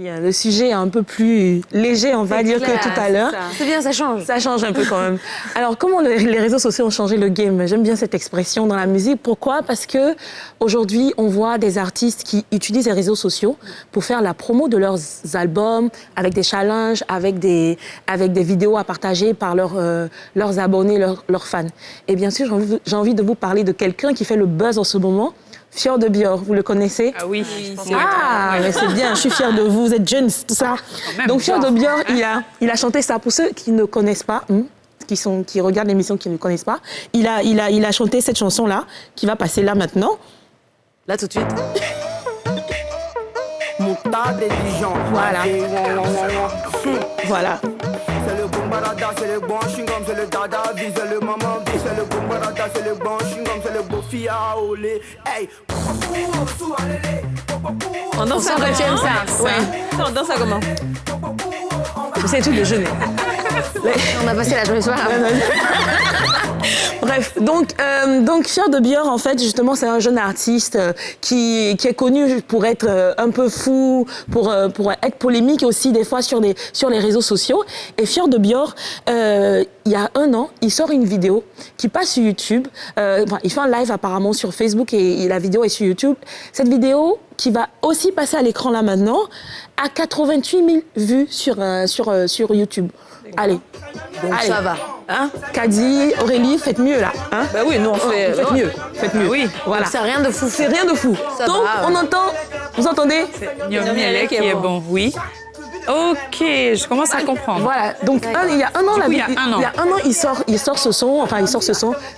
Le sujet est un peu plus léger, on va dire, que tout à l'heure. C'est bien, ça change. Ça change un peu quand même. Alors, comment les réseaux sociaux ont changé le game? J'aime bien cette expression dans la musique. Pourquoi? Parce que aujourd'hui, on voit des artistes qui utilisent les réseaux sociaux pour faire la promo de leurs albums, avec des challenges, avec des vidéos à partager par leurs abonnés, leurs fans. Et bien sûr, j'ai envie de vous parler de quelqu'un qui fait le buzz en ce moment. Fjord de Björk, vous le connaissez? Ah oui, mais c'est bien, je suis fière de vous, vous êtes jeunes, tout ça. Donc Fjord de Björk, il a chanté ça. Pour ceux qui ne connaissent pas, qui regardent l'émission, qui ne connaissent pas, il a chanté cette chanson-là, qui va passer là maintenant. Là, tout de suite. Voilà. Voilà. C'est le bon barada, c'est le bon chewing-gum, c'est le dada, vise le maman, c'est le bon barada, c'est le bon chewing-gum, c'est le beau fia au lait. Hey! On danse ça, tu aimes ça? Ouais. On danse ça comment? C'est tout déjeuner. On a passé la journée soir. Bref, donc Fjord de Björk, en fait, justement, c'est un jeune artiste qui est connu pour être un peu fou, pour être polémique aussi des fois sur les réseaux sociaux. Et Fjord de Björk, il y a 1 an, il sort une vidéo qui passe sur YouTube. Il fait un live apparemment sur Facebook et la vidéo est sur YouTube. Cette vidéo qui va aussi passer à l'écran là maintenant, a 88 000 vues sur YouTube. Allez. Donc ça va. Hein? Kadi, Aurélie, faites mieux là. Hein? Bah oui, nous on fait. Faites mieux. Faites mieux. Oui. Voilà. Donc c'est rien de fou. C'est rien de fou. Ça donc va, on entend. Vous entendez? Nyomi Elec qui est bon, oui. Ok, je commence à comprendre. Voilà, donc il y a 1 an, il y a un an. il sort ce son,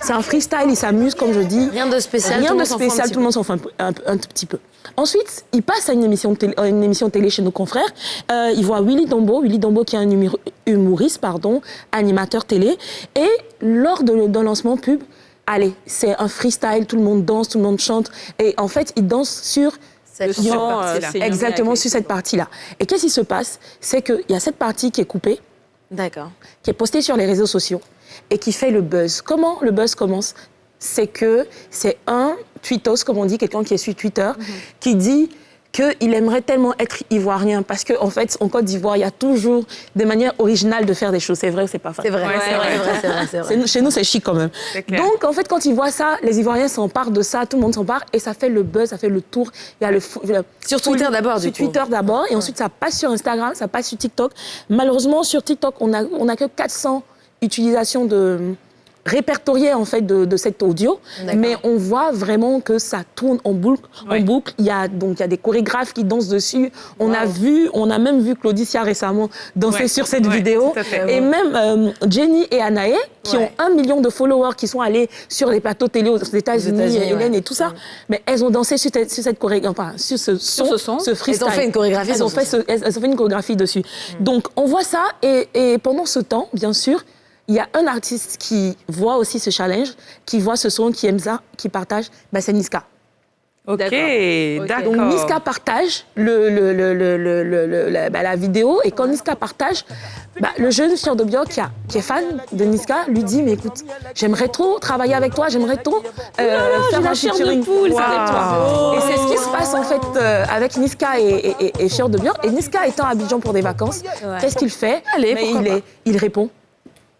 c'est un freestyle, il s'amuse, comme je dis. Rien de spécial, Rien tout le de monde s'en fout un spécial, petit tout le monde s'en fout un tout petit peu. Ensuite, il passe à une émission télé chez nos confrères. Il voit Willy Dombo qui est un humoriste, animateur télé. Et lors d'un lancement pub, allez, c'est un freestyle, tout le monde danse, tout le monde chante. Et en fait, il danse sur... Exactement, sur cette partie-là. Et qu'est-ce qui se passe? C'est qu'il y a cette partie qui est coupée, qui est postée sur les réseaux sociaux et qui fait le buzz. Comment le buzz commence? C'est que c'est un tweetos, comme on dit, quelqu'un qui est sur Twitter, qui dit qu'il aimerait tellement être ivoirien parce qu'en fait, en Côte d'Ivoire, il y a toujours des manières originales de faire des choses. C'est vrai ou c'est pas vrai? C'est vrai, c'est vrai. Chez nous, c'est chic quand même. Donc, en fait, quand ils voient ça, les Ivoiriens s'emparent de ça, tout le monde s'empare et ça fait le buzz, ça fait le tour. Il y a sur Twitter d'abord, Sur Twitter d'abord et ensuite ça passe sur Instagram, ça passe sur TikTok. Malheureusement, sur TikTok, on a que 400 utilisations répertoriées en fait de cet audio, mais on voit vraiment que ça tourne en boucle. Il y a des chorégraphes qui dansent dessus. On a même vu Claudicia récemment danser sur cette vidéo. Et même Jenny et Anaé, qui ont 1 million de followers, qui sont allés sur les plateaux télé aux États-Unis, Hélène et tout ça. Mais elles ont dansé sur cette chorégraphie, sur ce freestyle. Elles ont fait une chorégraphie. Elles ont fait une chorégraphie dessus. Donc on voit ça et pendant ce temps, bien sûr, il y a un artiste qui voit aussi ce challenge, qui voit ce son, qui aime ça, qui partage, c'est Niska. Ok, d'accord. Donc Niska partage la vidéo et quand Niska partage, le jeune Fjord de Björk qui est fan de Niska lui dit mais écoute, j'aimerais trop travailler avec toi, j'aimerais trop faire un featuring avec toi. Et c'est ce qui se passe en fait avec Niska et Fjord de Björk. Et Niska étant à Abidjan pour des vacances, qu'est-ce qu'il fait? Il répond.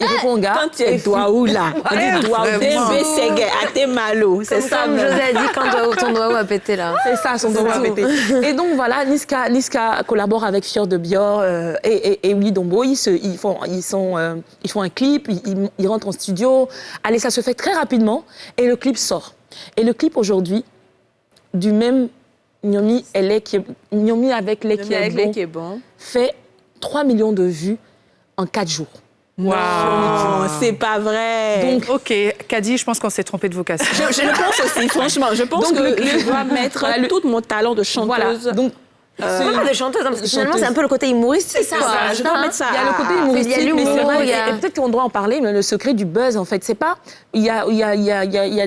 Il répond au gars. Quand tu es doigt où là? Il dit doigt où? Ate malo. C'est ça. Comme José a dit quand ton doigt a pété là. C'est ça, son doigt a pété. Et donc voilà, Niska collabore avec Fjord de Björk et Willy Dombo. Ils font un clip, ils rentrent en studio. Allez, ça se fait très rapidement et le clip sort. Et le clip aujourd'hui, du même Nyomi avec Lek qui est bon, fait 3 millions de vues en 4 jours. Wow, c'est pas vrai. Donc, ok, Kadi, je pense qu'on s'est trompé de vocation. Je le pense aussi, franchement. Je pense que je dois mettre tout mon talent de chanteuse. Voilà. Donc, pas de chanteuse, parce que finalement, c'est un peu le côté humoristique. C'est ça, je dois mettre ça. Il y a le côté humoristique, il y a l'humour, mais c'est vrai, il y a... et peut-être qu'on doit en parler, mais le secret du buzz, en fait, c'est pas... Il y a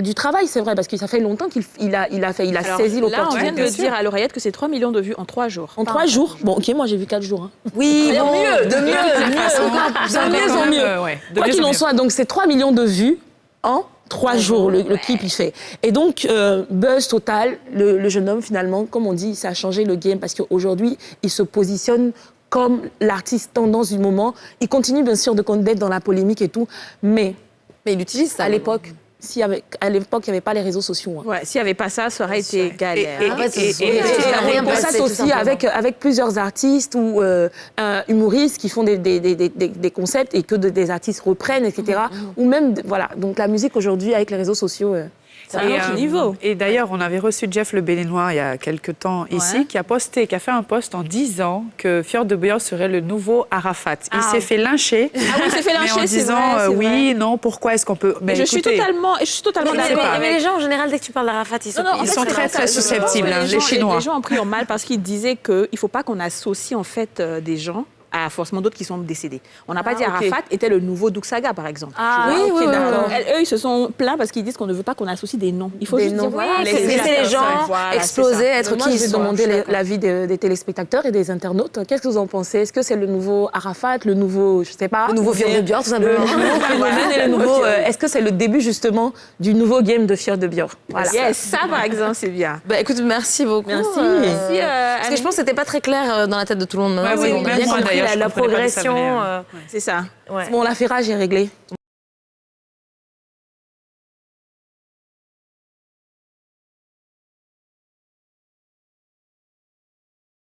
du travail, c'est vrai, parce que ça fait longtemps qu'il a saisi l'opportunité. Là, on vient de dire à l'oreillette que c'est 3 millions de vues en 3 jours. En 3 jours? Bon, ok, moi j'ai vu 4 jours. Hein. Oui, de mieux en mieux. Quoi qu'il en soit, donc c'est 3 millions de vues en 3 jours, le clip, il fait. Et donc, buzz total, le jeune homme, finalement, comme on dit, ça a changé le game parce qu'aujourd'hui, il se positionne comme l'artiste tendance du moment. Il continue, bien sûr, d'être dans la polémique et tout, mais il utilise ça. à l'époque, il n'y avait pas les réseaux sociaux. Hein. Ouais, s'il n'y avait pas ça, ça aurait été galère. On constate aussi avec plusieurs artistes ou humoristes qui font des concepts et que des artistes reprennent, etc. Ou même, voilà. Donc la musique aujourd'hui, avec les réseaux sociaux... C'est un autre niveau. Et d'ailleurs, on avait reçu Jeff le Béninois il y a quelques temps ici, qui a fait un post en disant que Fjord de Buyeo serait le nouveau Arafat. Il s'est fait lyncher. Ah oui, il s'est fait lyncher, en disant vrai. Non, pourquoi est-ce qu'on peut. Mais je suis totalement d'accord. Mais les gens, en général, dès que tu parles d'Arafat, ils sont très susceptibles, les Chinois. Les gens ont pris en mal parce qu'ils disaient qu'il ne faut pas qu'on associe en fait des gens à forcément d'autres qui sont décédés. On n'a pas dit Arafat était le nouveau Douksaga, par exemple. Oui, d'accord. Eux, ils se sont plaints parce qu'ils disent qu'on ne veut pas qu'on associe des noms. Il faut juste dire, laisser les gens exploser, être qui ils sont. Moi, je vais demander l'avis des téléspectateurs et des internautes. Qu'est-ce que vous en pensez? Est-ce que c'est le nouveau Arafat, le nouveau, je sais pas... Le nouveau Fjord de Buyeo, tout simplement. Le nouveau phénomène et le nouveau... Est-ce que c'est le début, justement, du nouveau game de Fjord de Buyeo? Voilà. Yes, ça, par exemple, c'est bien. Écoute, merci beaucoup. Merci. Parce que je pense que c'était pas très clair dans la tête de tout le monde. Oui, on a bien compris la progression. C'est ça. Bon, l'affairage est réglé.